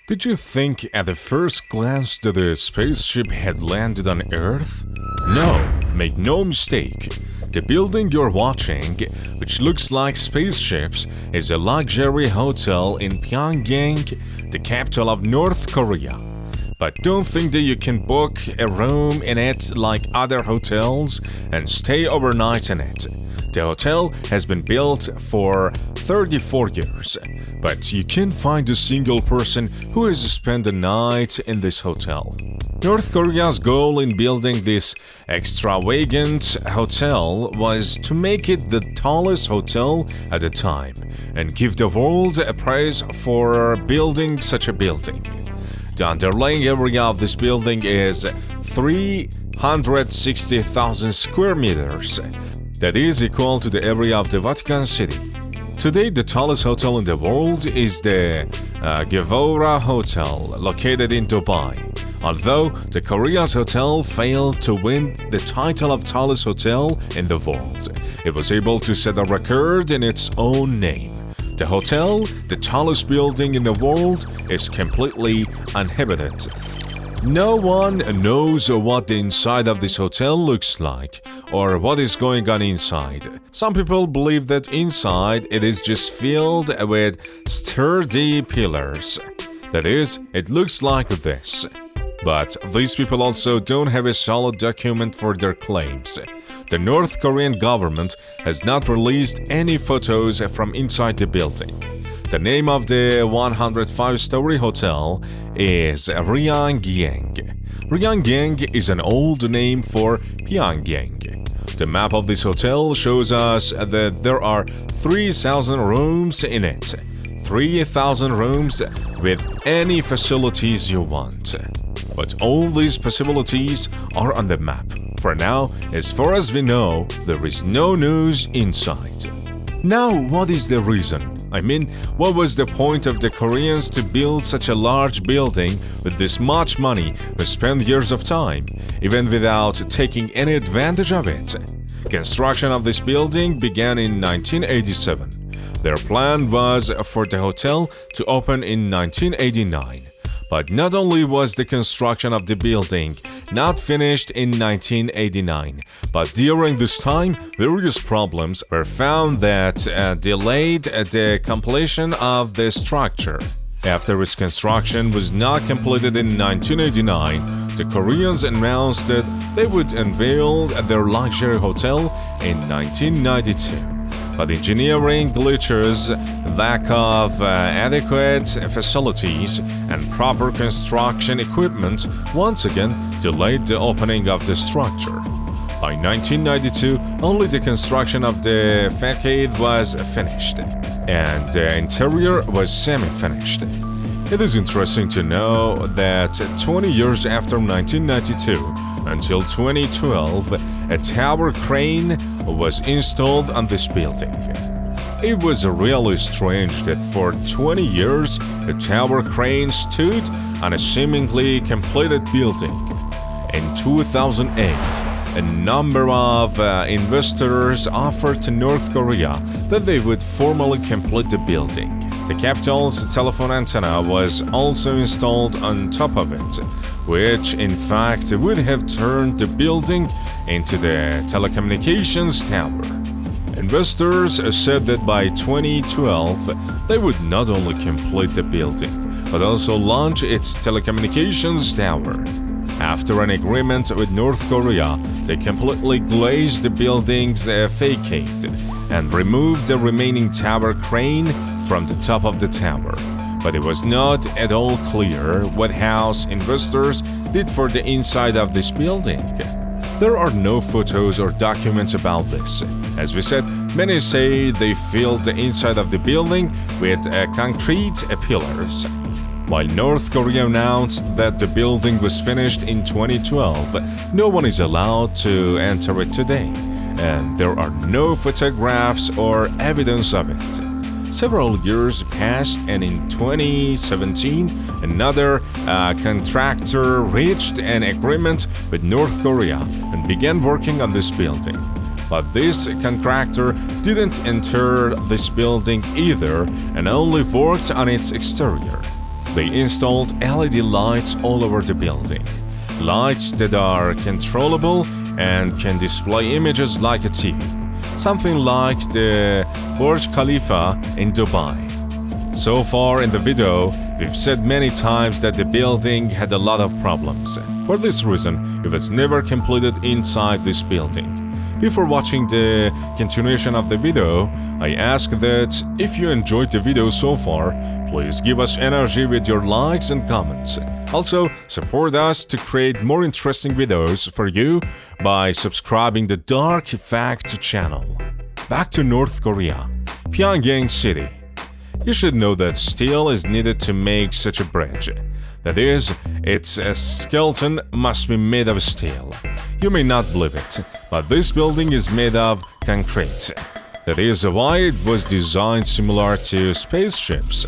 Did you think at the first glance that the spaceship had landed on Earth? No, make no mistake. The building you're watching, which looks like spaceships, is a luxury hotel in Pyongyang, the capital of North Korea. But don't think that you can book a room in it like other hotels and stay overnight in it. The hotel has been built for 34 years, but you can't find a single person who has spent a night in this hotel. North Korea's goal in building this extravagant hotel was to make it the tallest hotel at the time and give the world a praise for building such a building. The underlying area of this building is 360,000 square meters. That is equal to the area of the Vatican City. Today, the tallest hotel in the world is the Gyvora Hotel, located in Dubai. Although the Korea's hotel failed to win the title of tallest hotel in the world, it was able to set a record in its own name. The hotel, the tallest building in the world, is completely uninhabited. No one knows what the inside of this hotel looks like or what is going on inside. Some people believe that inside it is just filled with sturdy pillars. That is, it looks like this. But these people also don't have a solid document for their claims. The North Korean government has not released any photos from inside the building. The name of the 105-story hotel is Ryugyong. Ryugyong is an old name for Pyongyang. The map of this hotel shows us that there are 3,000 rooms in it. 3,000 rooms with any facilities you want. But all these possibilities are on the map. For now, as far as we know, there is no news inside. Now, what is the reason? I mean, what was the point of the Koreans to build such a large building with this much money to spend years of time, even without taking any advantage of it? Construction of this building began in 1987. Their plan was for the hotel to open in 1989. But not only was the construction of the building not finished in 1989, but during this time, various problems were found that delayed the completion of the structure. After its construction was not completed in 1989, the Koreans announced that they would unveil their luxury hotel in 1992. But engineering glitches, lack of adequate facilities, and proper construction equipment once again delayed the opening of the structure. By 1992, only the construction of the facade was finished, and the interior was semi-finished. It is interesting to know that 20 years after 1992, until 2012, a tower crane was installed on this building. It was really strange that for 20 years, a tower crane stood on a seemingly completed building. In 2008, a number of investors offered to North Korea that they would formally complete the building. The capital's telephone antenna was also installed on top of it, which in fact would have turned the building into the telecommunications tower. Investors said that by 2012, they would not only complete the building, but also launch its telecommunications tower. After an agreement with North Korea, they completely glazed the building's facade and removed the remaining tower crane from the top of the tower. But it was not at all clear what house investors did for the inside of this building. There are no photos or documents about this. As we said, many say they filled the inside of the building with concrete pillars. While North Korea announced that the building was finished in 2012, no one is allowed to enter it today, and there are no photographs or evidence of it. Several years passed, and in 2017, another contractor reached an agreement with North Korea and began working on this building. But this contractor didn't enter this building either and only worked on its exterior. they installed LED lights all over the building. Lights that are controllable and can display images like a TV. Something like the Burj Khalifa in Dubai. So far in the video, we've said many times that the building had a lot of problems. For this reason, it was never completed inside this building. Before watching the continuation of the video, I ask that if you enjoyed the video so far, please give us energy with your likes and comments. Also, support us to create more interesting videos for you by subscribing the Dark Fact channel. Back to North Korea, Pyongyang City. You should know that steel is needed to make such a bridge. That is, its skeleton must be made of steel. You may not believe it, but this building is made of concrete. That is why it was designed similar to spaceships.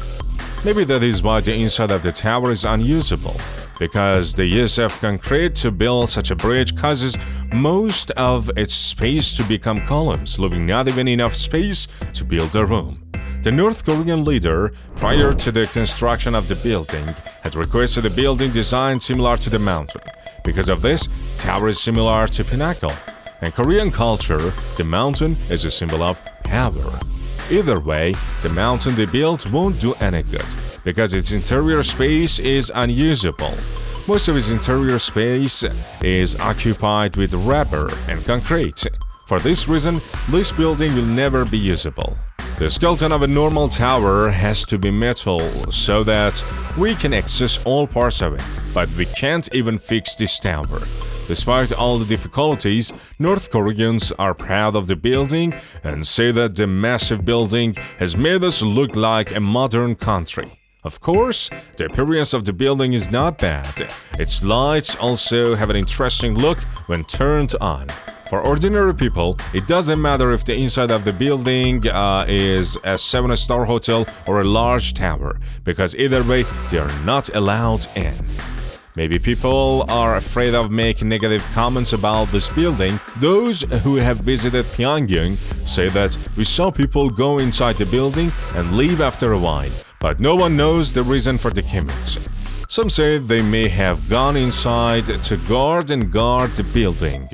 Maybe that is why the inside of the tower is unusable, because the use of concrete to build such a bridge causes most of its space to become columns, leaving not even enough space to build a room. The North Korean leader, prior to the construction of the building, had requested a building design similar to the mountain. Because of this, tower is similar to pinnacle. In Korean culture, the mountain is a symbol of power. Either way, the mountain they built won't do any good, because its interior space is unusable. Most of its interior space is occupied with rubber and concrete. For this reason, this building will never be usable. The skeleton of a normal tower has to be metal so that we can access all parts of it, but we can't even fix this tower. Despite all the difficulties, North Koreans are proud of the building and say that the massive building has made us look like a modern country. Of course, the appearance of the building is not bad. Its lights also have an interesting look when turned on. For ordinary people, it doesn't matter if the inside of the building is a 7-star hotel or a large tower, because either way, they are not allowed in. Maybe people are afraid of making negative comments about this building. Those who have visited Pyongyang say that we saw people go inside the building and leave after a while, but no one knows the reason for the commutes. Some say they may have gone inside to guard the building.